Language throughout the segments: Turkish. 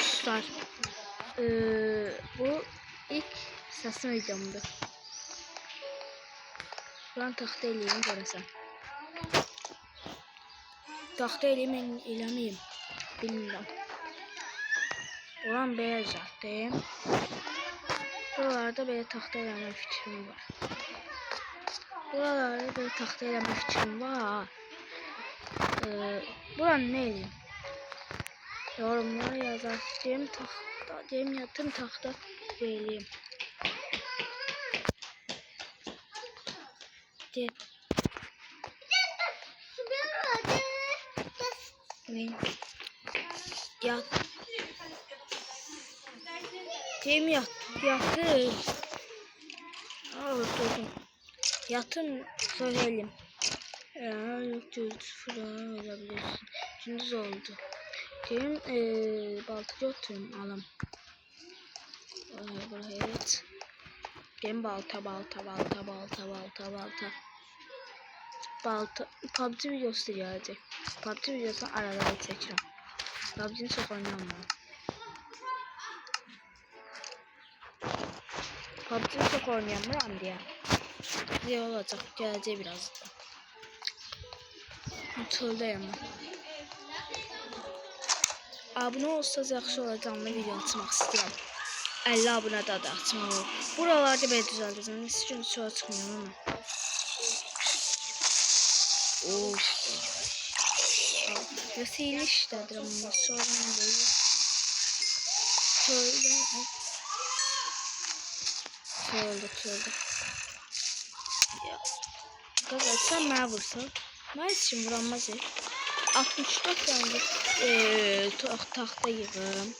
Dostlar, bu ilk səsin videomdur. Buran taxta eləyim görəsən. Taxta eləyim, eləməyim, bilmirəm. Buran belə zaten. Buralarda belə taxta eləmə fikrim var. Buralarda böyle taxta eləmə fikrim var. Buranı ne eləyim? Yorumlara yazar. Deyim taxta, deyim yatım taxta eləyim. Deyim. Yat. Deyim yatım. Yatım söyleyelim. Yok falan olabilirsin. Gündüz oldu. Diyeyim baltayı oturayım alım. Evet. Diyeyim balta. PUBG videosu gelecek. PUBG videosunu arada çekeceğim. PUBG'ni çok oynayamam. PUBG'ni çok oynayamam diye. Ne olacak? Gelecek birazdan. Çöldəyəm. Abunə olsanız yaxşı olacağım da video açmaq istəyirəm. 50 abunə də açmaq olur. Buralarda belə düzəldəcəm. Siz üçün çoğa çıxmıyorum ama. Of. Vesile işlədirəm ama sorun deyil. Çöldə. Ya. Qaqa sən mənə vursan. Mən için vuranmaz ya. 64 tane taxta yığım.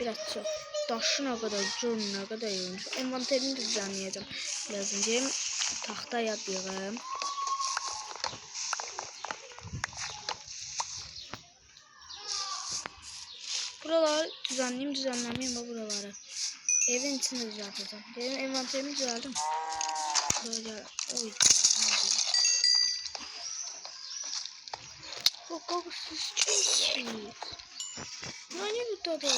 Biraz çok. Daşın o kadar, cürün o kadar yığılmış. Envanterini düzenleyeceğim. Birazdan diyeyim. Taxta yığım. Buraları düzenlemeyeyim o buraları. Evin içinde düzelteceğim. Diyeyim envanterimi düzeldim. Böyle oy. Kokusuz kimsiniz? Yani burada da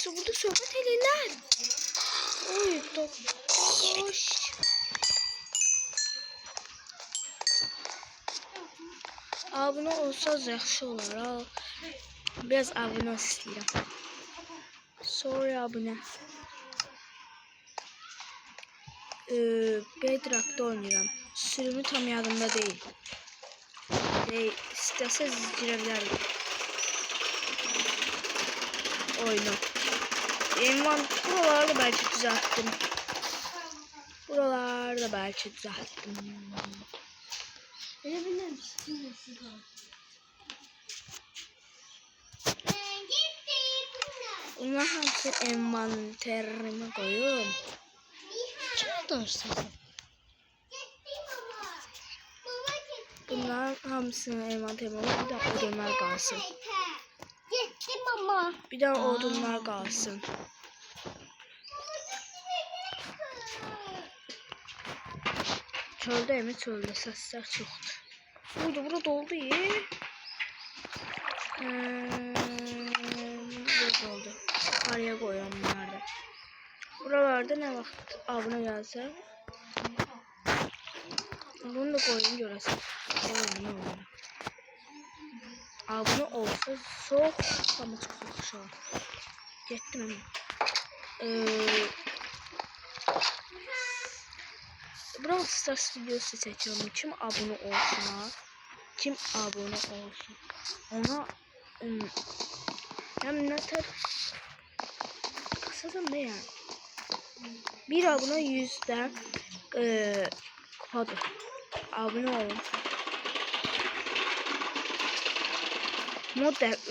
burada sohbet edenler. Oy hoş. Abone olsanız yaxşı olar. Biraz abone istəyirəm. Sorry abone. Bedrock'da oynayıram. Sürümü tam yadımda değil. İstəsəz girə bilərik oyunu. Buraları da belki düzelttim. Bunlar hamısı envanterime koyun. Kim dersin? Bunların hamısını envanterime koyun. Bir de odunlar kalsın. Bir de odunlar kalsın. Çölde mi? Çölde sesler çıktı. Burada doldu ya. Burada oldu. Araya koyalım bunları. Buralarda ne vakit abone gelse. Bunu da koyayım görəsən. Abone olsa çok ama çok yaxşı olur. Getdim ama. Brawl Stars videosu çekiyorum. Kim abone olsun. Ona hem ne tar kısaca ne yani? Bir abone 100'den kupadır. Abone olun.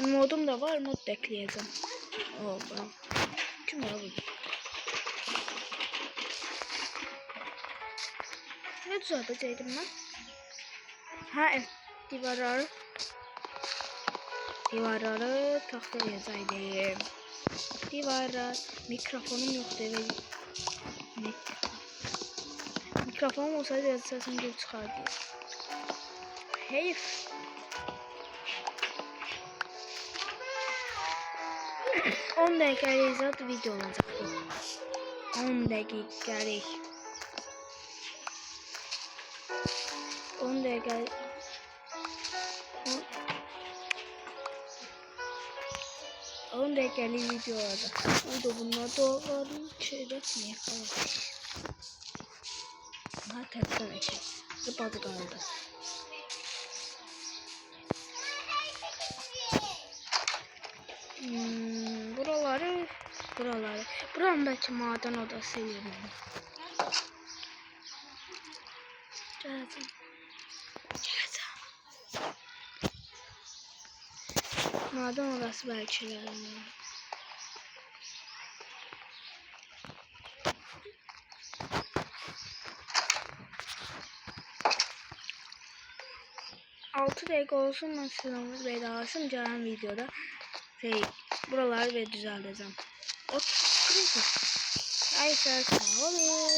Modum da var, mod da ekleyeceğim. Kim var bu? Ne düzeltecektim ben? Ha evet, divarları taxlayacaqdım. Divarlar, mikrofonum yoxdur və mikrofonum olsaydı səsim geri çıxardı. Heyf. 10 dakikalık zaten video olacak bu. 10 dakikalık. 10 dakikalık. 10 dakikalık video olacak. Bu da bunlar doğruları şeyde niye kalır? Bunlar telefon eşi. Zıpladı kaldı. Buraları. Buranın belki maden odası yerim. Geleceğim. Maden odası belki yerim. Altı dakika olsun ben size vedalaşım gelen videoda buraları ve düzelteceğim. Ay sağ olun.